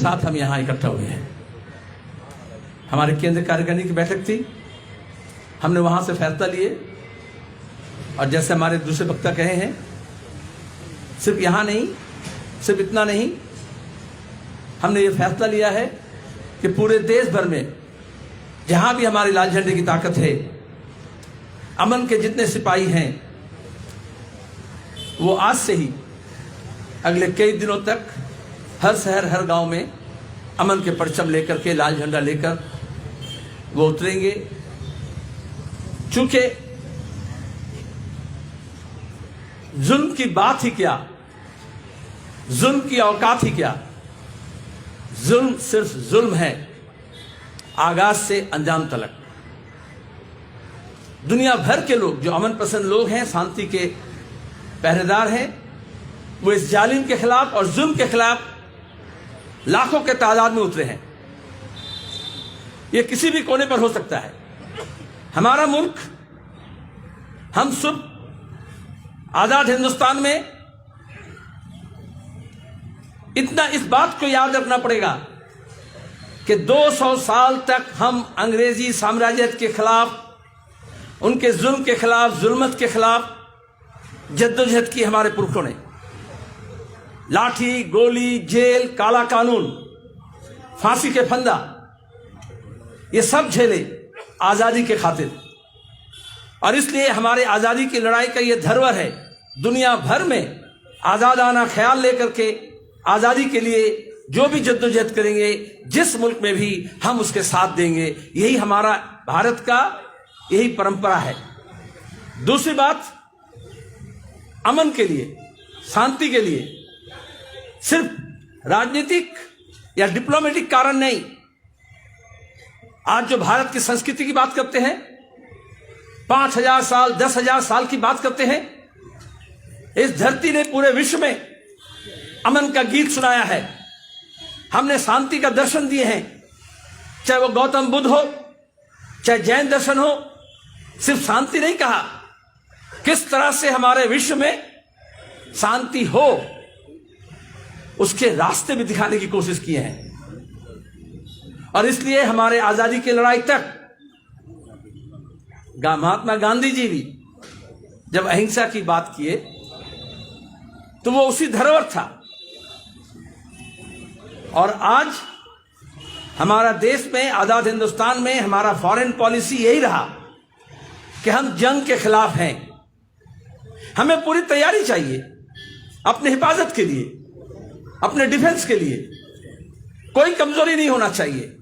साथ हम यहाँ इकट्ठा हुए हैं। हमारे केंद्र कार्यकारिणी की बैठक थी, हमने वहाँ से फैसला लिए, और जैसे हमारे दूसरे वक्ता कहे हैं, सिर्फ यहाँ नहीं, सिर्फ इतना नहीं, हमने ये फैसला लिया है कि पूरे देश भर में जहाँ भी हमारे लाल झंडे की ताकत है, अमन के जितने सिपाही हैं, वो आज से ही अगले कई दिनों तक हर शहर हर गांव में अमन के परचम लेकर के, लाल झंडा लेकर वो उतरेंगे। चूंकि जुल्म की बात ही क्या, जुल्म की औकात ही क्या, जुल्म सिर्फ जुल्म है, आगाज से अंजाम तलक। दुनिया भर के लोग जो अमन पसंद लोग हैं, शांति के पहरेदार हैं, वो इस जालिम के खिलाफ और जुल्म के खिलाफ लाखों के तादाद में उतरे हैं। ये किसी भी कोने पर हो सकता है। हमारा मुल्क, हम सब आजाद हिंदुस्तान में इतना इस बात को याद रखना पड़ेगा कि 200 साल तक हम अंग्रेजी साम्राज्य के खिलाफ, उनके जुल्म के खिलाफ, जुल्मत के खिलाफ जद्दोजहद की हमारे पुरखों ने। लाठी, गोली, जेल, काला कानून, फांसी के फंदा, ये सब झेले आजादी के खातिर। और इसलिए हमारे आजादी की लड़ाई का ये धरोहर है। दुनिया भर में आजादाना ख्याल लेकर के आजादी के लिए जो भी जद्दोजहद करेंगे, जिस मुल्क में भी, हम उसके साथ देंगे। यही हमारा भारत का यही परंपरा है। दूसरी बात, अमन के लिए, शांति के लिए सिर्फ राजनीतिक या डिप्लोमेटिक कारण नहीं। आज जो भारत की संस्कृति की बात करते हैं, 5000 साल, 10,000 साल की बात करते हैं, इस धरती ने पूरे विश्व में अमन का गीत सुनाया है। हमने शांति का दर्शन दिए हैं, चाहे वो गौतम बुद्ध हो, चाहे जैन दर्शन हो। सिर्फ शांति नहीं कहा, किस तरह से हमारे विश्व में शांति हो, उसके रास्ते भी दिखाने की कोशिश किए हैं। और इसलिए हमारे आजादी की लड़ाई तक महात्मा गांधी जी भी जब अहिंसा की बात किए तो वो उसी धरोहर था। और आज हमारा देश में, आजाद हिंदुस्तान में, हमारा फॉरेन पॉलिसी यही रहा कि हम जंग के खिलाफ हैं। हमें पूरी तैयारी चाहिए अपने हिफाजत के लिए, अपने डिफेंस के लिए। कोई कमजोरी नहीं होना चाहिए,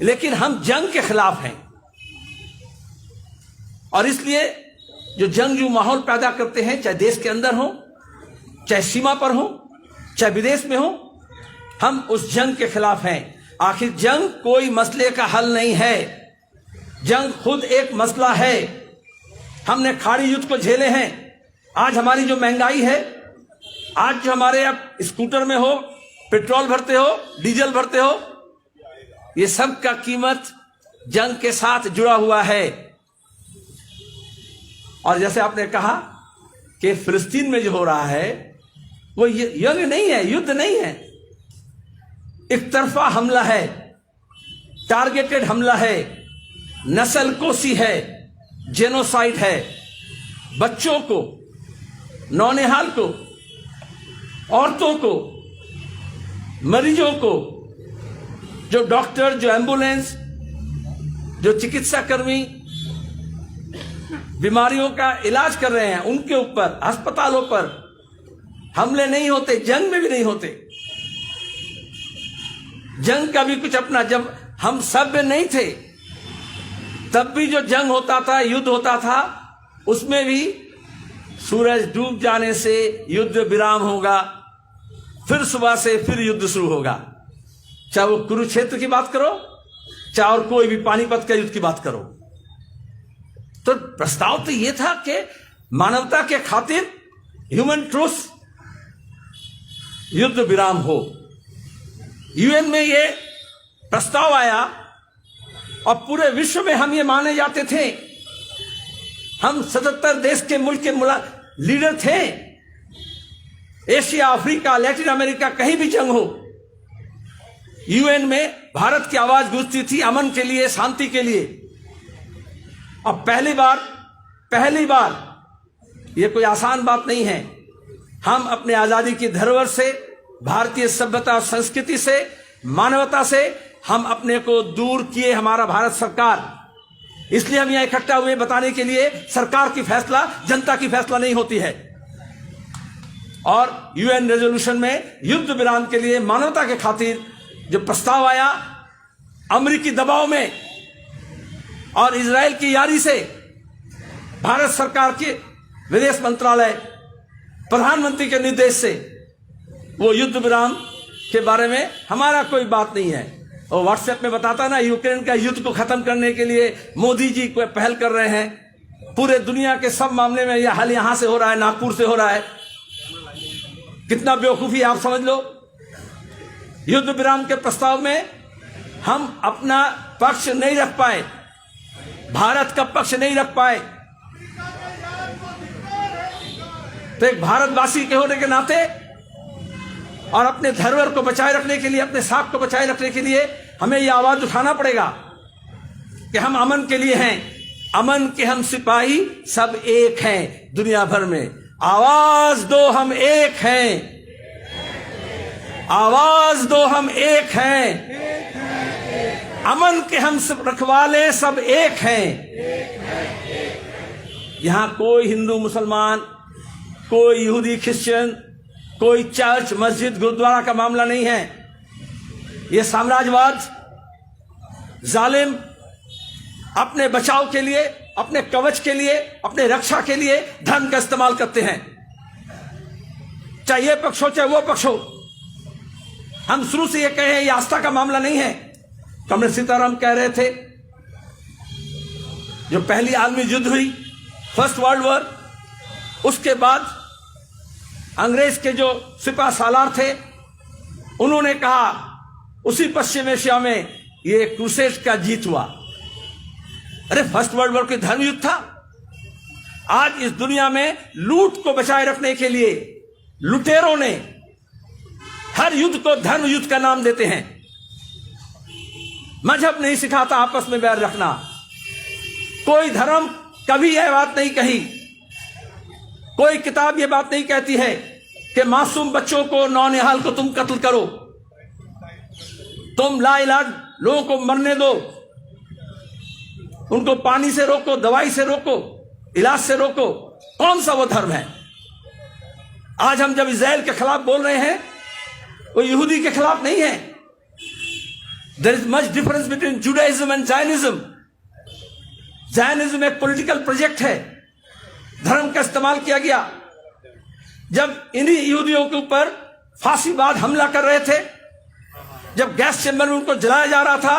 लेकिन हम जंग के खिलाफ हैं। और इसलिए जो जंगजू माहौल पैदा करते हैं, चाहे देश के अंदर हो, चाहे सीमा पर हो, चाहे विदेश में हो, हम उस जंग के खिलाफ हैं। आखिर जंग कोई मसले का हल नहीं है, जंग खुद एक मसला है। हमने खाड़ी युद्ध को झेले हैं। आज हमारी जो महंगाई है, आज जो हमारे आप स्कूटर में हो, पेट्रोल भरते हो, डीजल भरते हो, ये सब का कीमत जंग के साथ जुड़ा हुआ है। और जैसे आपने कहा कि फिलिस्तीन में जो हो रहा है वो यंग नहीं है, युद्ध नहीं है, एक तरफा हमला है, टारगेटेड हमला है, नस्लकुशी है, जेनोसाइड है। बच्चों को, नौनिहाल को, औरतों को, मरीजों को, जो डॉक्टर, जो एम्बुलेंस, जो चिकित्सा कर्मी बीमारियों का इलाज कर रहे हैं, उनके ऊपर, अस्पतालों पर हमले नहीं होते, जंग में भी नहीं होते। जंग का भी कुछ अपना, जब हम सभ्य नहीं थे तब भी जो जंग होता था, युद्ध होता था, उसमें भी सूरज डूब जाने से युद्ध विराम होगा, फिर सुबह से फिर युद्ध शुरू होगा। चाहे वो कुरुक्षेत्र की बात करो, चाहे और कोई भी पानीपत का युद्ध की बात करो। तो प्रस्ताव तो ये था कि मानवता के खातिर, ह्यूमन ट्रूथ, युद्ध विराम हो। यूएन में ये प्रस्ताव आया और पूरे विश्व में हम ये माने जाते थे। हम 77 देश के मुल्क के लीडर थे। एशिया, अफ्रीका, लैटिन अमेरिका, कहीं भी जंग हो, यूएन में भारत की आवाज गूंजती थी अमन के लिए, शांति के लिए। अब पहली बार यह कोई आसान बात नहीं है, हम अपने आजादी की धरोहर से, भारतीय सभ्यता और संस्कृति से, मानवता से हम अपने को दूर किए, हमारा भारत सरकार। इसलिए हम यहां इकट्ठा हुए बताने के लिए सरकार की फैसला जनता की फैसला नहीं होती है। और यूएन रेजोल्यूशन में युद्ध विराम के लिए मानवता के खातिर जो प्रस्ताव आया, अमेरिकी दबाव में और इजराइल की यारी से भारत सरकार के विदेश मंत्रालय, प्रधानमंत्री के निर्देश से वो युद्ध विराम के बारे में हमारा कोई बात नहीं है। और व्हाट्सएप में बताता ना, यूक्रेन का युद्ध को खत्म करने के लिए मोदी जी को पहल कर रहे हैं। पूरे दुनिया के सब मामले में यह हाल यहां से हो रहा है, नागपुर से हो रहा है। कितना बेवकूफी आप समझ लो। युद्ध विराम के प्रस्ताव में हम अपना पक्ष नहीं रख पाए, भारत का पक्ष नहीं रख पाए। तो एक भारतवासी के होने के नाते और अपने धरोहर को बचाए रखने के लिए, अपने साख को बचाए रखने के लिए हमें यह आवाज उठाना पड़ेगा कि हम अमन के लिए हैं। अमन के हम सिपाही सब एक हैं दुनिया भर में। आवाज दो हम एक हैं, आवाज दो हम एक हैं। अमन के हम सब रखवाले सब एक हैं। यहां कोई हिंदू मुसलमान, कोई यहूदी क्रिश्चियन, कोई चर्च मस्जिद गुरुद्वारा का मामला नहीं है। यह साम्राज्यवाद जालिम अपने बचाव के लिए, अपने कवच के लिए, अपने रक्षा के लिए धर्म का इस्तेमाल करते हैं। चाहे ये पक्ष हो चाहे वो पक्ष हो। हम शुरू से ये कहे ये आस्था का मामला नहीं है। कमल सीताराम कह रहे थे, जो पहली आलमी युद्ध हुई, फर्स्ट वर्ल्ड वॉर, उसके बाद अंग्रेज के जो सिपा सालार थे उन्होंने कहा उसी पश्चिम एशिया में ये क्रूसेड का जीत हुआ। अरे फर्स्ट वर्ल्ड वॉर कोई धर्म युद्ध था? आज इस दुनिया में लूट को बचाए रखने के लिए लुटेरों ने हर युद्ध को धर्म युद्ध का नाम देते हैं। मजहब नहीं सिखाता आपस में बैर रखना। कोई धर्म कभी यह बात नहीं कही, कोई किताब यह बात नहीं कहती है कि मासूम बच्चों को, नौनिहाल को तुम कत्ल करो, तुम लाइलाज लोगों को मरने दो, उनको पानी से रोको, दवाई से रोको, इलाज से रोको। कौन सा वो धर्म है? आज हम जब इजराइल के खिलाफ बोल रहे हैं, वो यहूदी के खिलाफ नहीं है। There is much difference between Judaism and Zionism. Zionism एक पॉलिटिकल प्रोजेक्ट है, धर्म का इस्तेमाल किया गया। जब इन्हीं यहूदियों के ऊपर फांसीवाद हमला कर रहे थे, जब गैस चैम्बर में उनको जलाया जा रहा था,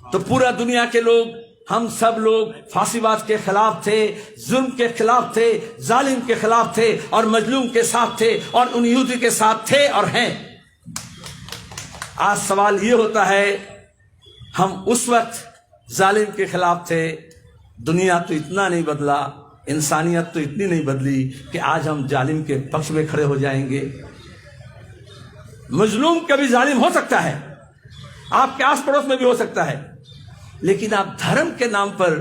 तो पूरा दुनिया के लोग, हम सब लोग फांसीवाद के खिलाफ थे, जुल्म के खिलाफ थे, जालिम के खिलाफ थे और मजलूम के साथ थे और उन यहूदी के साथ थे और हैं। आज सवाल ये होता है, हम उस वक्त जालिम के खिलाफ थे, दुनिया तो इतना नहीं बदला, इंसानियत तो इतनी नहीं बदली कि आज हम जालिम के पक्ष में खड़े हो जाएंगे। मजलूम कभी जालिम हो सकता है, आपके आस पड़ोस में भी हो सकता है, लेकिन आप धर्म के नाम पर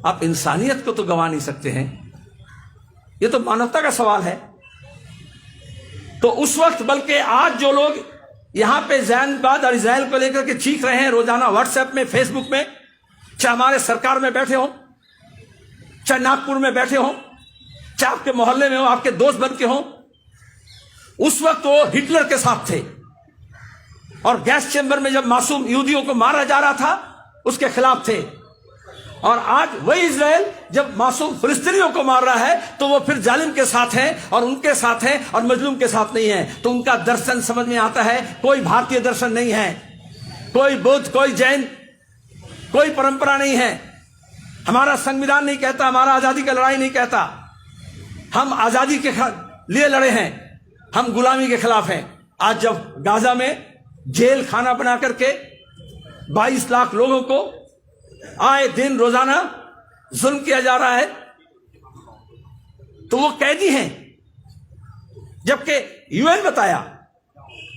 आप इंसानियत को तो गंवा नहीं सकते हैं। यह तो मानवता का सवाल है। तो उस वक्त, बल्कि आज जो लोग यहां पे ज़ियॉनिज़्म और इजराइल को लेकर के चीख रहे हैं रोजाना व्हाट्सएप में, फेसबुक में, चाहे हमारे सरकार में बैठे हो, चाहे नागपुर में बैठे हो, चाहे आपके मोहल्ले में हो, आपके दोस्त बन के हो, उस वक्त वो हिटलर के साथ थे और गैस चैम्बर में जब मासूम यहूदियों को मारा जा रहा था उसके खिलाफ थे। और आज वही इजराइल जब मासूम फिलिस्तीनियों को मार रहा है तो वो फिर जालिम के साथ है और उनके साथ है और मजलूम के साथ नहीं है। तो उनका दर्शन समझ में आता है, कोई भारतीय दर्शन नहीं है, कोई बुद्ध, कोई जैन, कोई परंपरा नहीं है। हमारा संविधान नहीं कहता, हमारा आजादी का लड़ाई नहीं कहता। हम आजादी के लिए लड़े हैं, हम गुलामी के खिलाफ हैं। आज जब गाजा में जेल खाना बना करके 22 लाख लोगों को आए दिन रोजाना जुल्म किया जा रहा है, तो वो कैदी हैं। जबकि यूएन बताया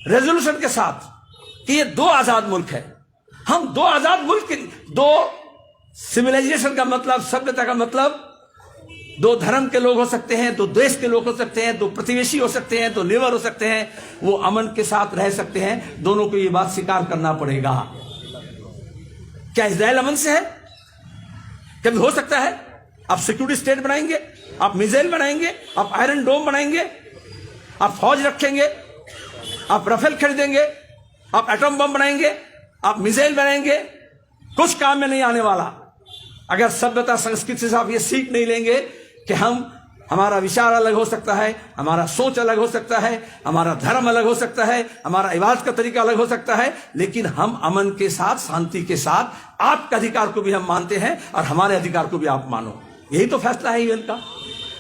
रेजोल्यूशन के साथ कि ये दो आजाद मुल्क है। हम दो आजाद मुल्क, दो सिविलाइजेशन का मतलब, सभ्यता का मतलब, दो धर्म के लोग हो सकते हैं, दो देश के लोग हो सकते हैं, दो प्रतिवेशी हो सकते हैं, दो नेबर हो सकते हैं, वो अमन के साथ रह सकते हैं। दोनों को ये बात स्वीकार करना पड़ेगा। क्या इजराइल अमन से है? कभी हो सकता है? आप सिक्योरिटी स्टेट बनाएंगे, आप मिसाइल बनाएंगे, आप आयरन डोम बनाएंगे, आप फौज रखेंगे, आप राफेल खरीदेंगे, आप एटम बम बनाएंगे, आप मिसाइल बनाएंगे, कुछ काम में नहीं आने वाला अगर सभ्यता संस्कृति से आप ये सीख नहीं लेंगे कि हमारा विचार अलग हो सकता है, हमारा सोच अलग हो सकता है, हमारा धर्म अलग हो सकता है, हमारा इबादत का तरीका अलग हो सकता है, लेकिन हम अमन के साथ, शांति के साथ आपके अधिकार को भी हम मानते हैं और हमारे अधिकार को भी आप मानो। यही तो फैसला है यूएन का,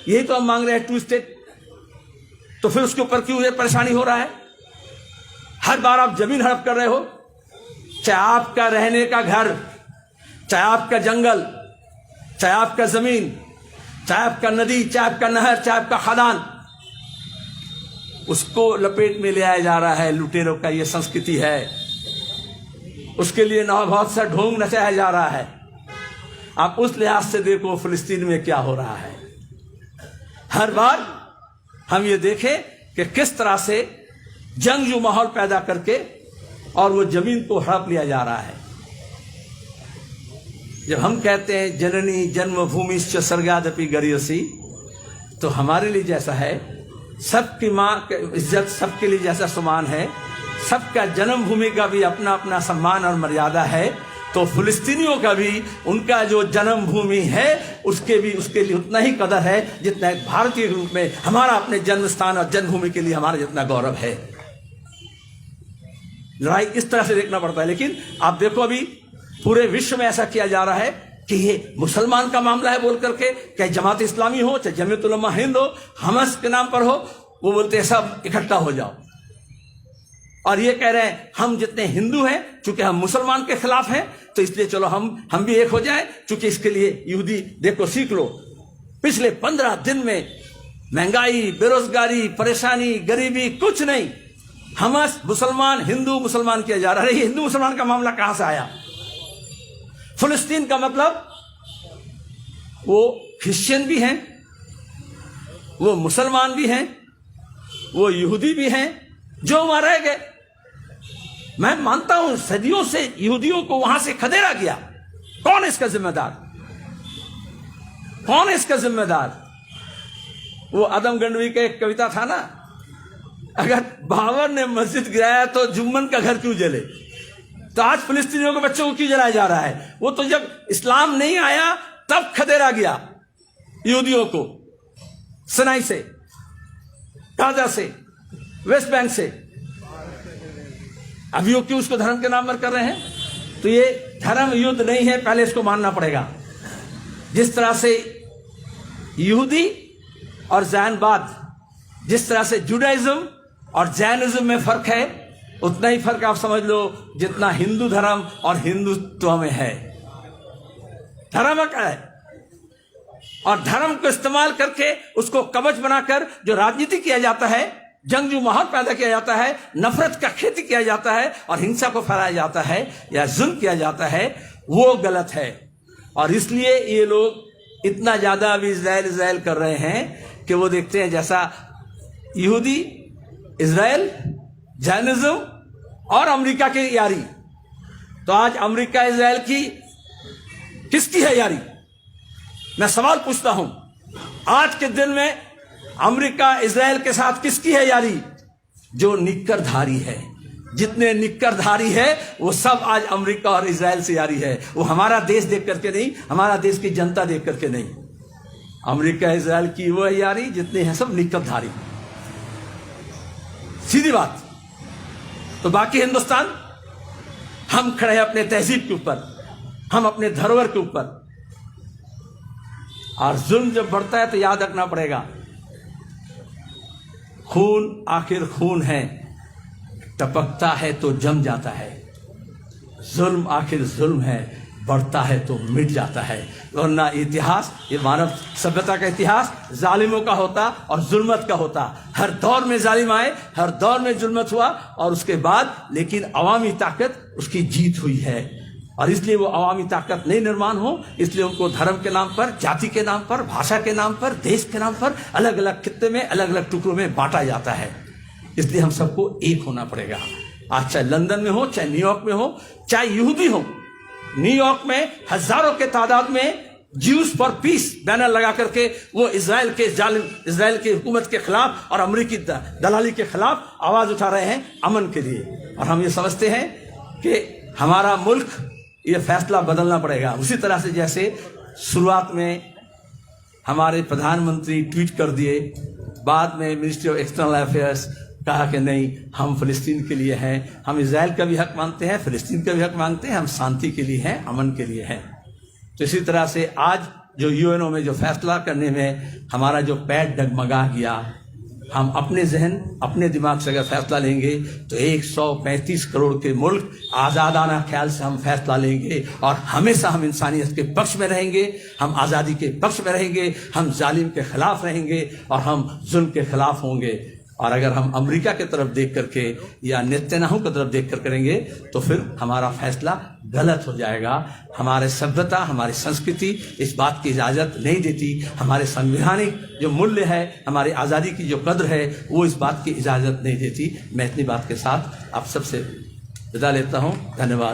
यही तो हम मांग रहे हैं, 2 स्टेट। तो फिर उसके ऊपर क्यों ये परेशानी हो रहा है? हर बार आप जमीन हड़प कर रहे हो, चाहे आपका रहने का घर, चाहे आपका जंगल, चाहे आपका जमीन, चाहे आपका नदी, चाहे आपका नहर, चाहे आपका खदान, उसको लपेट में ले आया जा रहा है। लुटेरों का ये संस्कृति है, उसके लिए ना बहुत सा ढोंग नचाया जा रहा है। आप उस लिहाज से देखो फिलिस्तीन में क्या हो रहा है। हर बार हम ये देखें कि किस तरह से जंगजू माहौल पैदा करके और वो जमीन को हड़प लिया जा रहा है। जब हम कहते हैं जननी जन्मभूमिश्च स्वर्गादपि गरीयसी, तो हमारे लिए जैसा है, सबकी माँ की इज्जत सबके लिए जैसा समान है, सबका जन्मभूमि का भी अपना अपना सम्मान और मर्यादा है, तो फिलिस्तीनियों का भी उनका जो जन्मभूमि है उसके लिए उतना ही कदर है जितना एक भारतीय के रूप में हमारा अपने जन्म स्थान और जन्मभूमि के लिए हमारा जितना गौरव है। लड़ाई इस तरह से देखना पड़ता है। लेकिन आप देखो अभी पूरे विश्व में ऐसा किया जा रहा है कि ये मुसलमान का मामला है बोल करके, चाहे जमात इस्लामी हो, चाहे जमीयत उलमा हिंद हो, हमास के नाम पर हो, वो बोलते हैं सब इकट्ठा हो जाओ। और ये कह रहे हैं हम जितने हिंदू हैं, चूंकि हम मुसलमान के खिलाफ हैं, तो इसलिए चलो हम भी एक हो जाए, चूंकि इसके लिए यहूदी देखो सीख लो। पिछले 15 दिन में महंगाई, बेरोजगारी, परेशानी, गरीबी कुछ नहीं, हमास मुसलमान हिंदू मुसलमान किया जा रहा है। हिंदू मुसलमान का मामला कहां से आया? फिलिस्तीन का मतलब वो क्रिश्चियन भी हैं, वो मुसलमान भी हैं, वो यहूदी भी हैं, जो वहां रह गए। मैं मानता हूं सदियों से यहूदियों को वहां से खदेड़ा गया। कौन है इसका जिम्मेदार? कौन है इसका जिम्मेदार? वो आदम गंडवी का एक कविता था ना, अगर बाबर ने मस्जिद गिराया तो जुम्मन का घर क्यों जले? तो आज फिलिस्तीनियों के बच्चों को क्यों जलाया जा रहा है? वो तो जब इस्लाम नहीं आया तब खदेड़ा गया यहूदियों को, सनाई से, गाजा से, वेस्ट बैंक से। अभी वो क्यों उसको धर्म के नाम पर कर रहे हैं? तो ये धर्म युद्ध नहीं है, पहले इसको मानना पड़ेगा। जिस तरह से यहूदी और जैनवाद, जिस तरह से जुडाइज्म और जैनिज्म में फर्क है, उतना ही फर्क आप समझ लो जितना हिंदू धर्म और हिंदुत्व में है। धर्म का है, और धर्म को इस्तेमाल करके उसको कवच बनाकर जो राजनीति किया जाता है, जंगजू माहौल पैदा किया जाता है, नफरत का खेती किया जाता है और हिंसा को फैलाया जाता है या जुल्म किया जाता है, वो गलत है। और इसलिए ये लोग इतना ज्यादा अभी इजराइल कर रहे हैं कि वो देखते हैं जैसा यहूदी, इजराइल, जैनिज्म और अमेरिका की यारी। तो आज अमेरिका इजराइल की किसकी है यारी? मैं सवाल पूछता हूं, आज के दिन में अमेरिका इजराइल के साथ किसकी है यारी? जो निक्करधारी है। जितने निक्करधारी है वो सब आज अमेरिका और इजराइल से यारी है। वो हमारा देश देख करके नहीं, हमारा देश की जनता देख करके नहीं। अमेरिका इजराइल की वो है यारी जितने हैं सब निक्करधारी, सीधी बात। तो बाकी हिंदुस्तान, हम खड़े हैं अपने तहजीब के ऊपर, हम अपने धरोहर के ऊपर। और जुल्म जब बढ़ता है तो याद रखना पड़ेगा, खून आखिर खून है, टपकता है तो जम जाता है। जुल्म आखिर जुल्म है, बढ़ता है तो मिट जाता है। वरना इतिहास, ये मानव सभ्यता का इतिहास जालिमों का होता और जुल्मत का होता। हर दौर में जालिम आए, हर दौर में जुल्मत हुआ, और उसके बाद लेकिन अवामी ताकत उसकी जीत हुई है। और इसलिए वो अवामी ताकत नहीं निर्माण हो, इसलिए उनको धर्म के नाम पर, जाति के नाम पर, भाषा के नाम पर, देश के नाम पर अलग अलग खित्ते में, अलग अलग टुकड़ों में बांटा जाता है। इसलिए हम सबको एक होना पड़ेगा। आज चाहे लंदन में हो, चाहे न्यूयॉर्क में हो, चाहे यहूदी हो। न्यूयॉर्क में हजारों के तादाद में ज्यूज फॉर पीस बैनर लगा करके वो इजराइल की हुकूमत के खिलाफ और अमेरिकी दलाली के खिलाफ आवाज उठा रहे हैं अमन के लिए। और हम ये समझते हैं कि हमारा मुल्क, ये फैसला बदलना पड़ेगा। उसी तरह से जैसे शुरुआत में हमारे प्रधानमंत्री ट्वीट कर दिए, बाद में मिनिस्ट्री ऑफ एक्सटर्नल अफेयर्स कहा कि नहीं, हम फिलिस्तीन के लिए हैं, हम इजराइल का भी हक मानते हैं, फिलिस्तीन का भी हक मानते हैं, हम शांति के लिए हैं, अमन के लिए हैं। तो इसी तरह से आज जो यूएनओ में जो फैसला करने में हमारा जो पैर डगमगा गया, हम अपने जहन, अपने दिमाग से अगर फैसला लेंगे तो 135 करोड़ के मुल्क आज़ादाना ख्याल से हम फैसला लेंगे और हमेशा हम इंसानियत के पक्ष में रहेंगे, हम आज़ादी के पक्ष में रहेंगे, हम जालिम के खिलाफ रहेंगे और हम जुल्म के खिलाफ होंगे। और अगर हम अमेरिका की तरफ देख करके या नेतन्याहू की तरफ देख कर करेंगे तो फिर हमारा फैसला गलत हो जाएगा। हमारे सभ्यता, हमारी संस्कृति इस बात की इजाज़त नहीं देती, हमारे संवैधानिक जो मूल्य है, हमारी आज़ादी की जो कद्र है, वो इस बात की इजाज़त नहीं देती। मैं इतनी बात के साथ आप सबसे विदा लेता हूँ। धन्यवाद।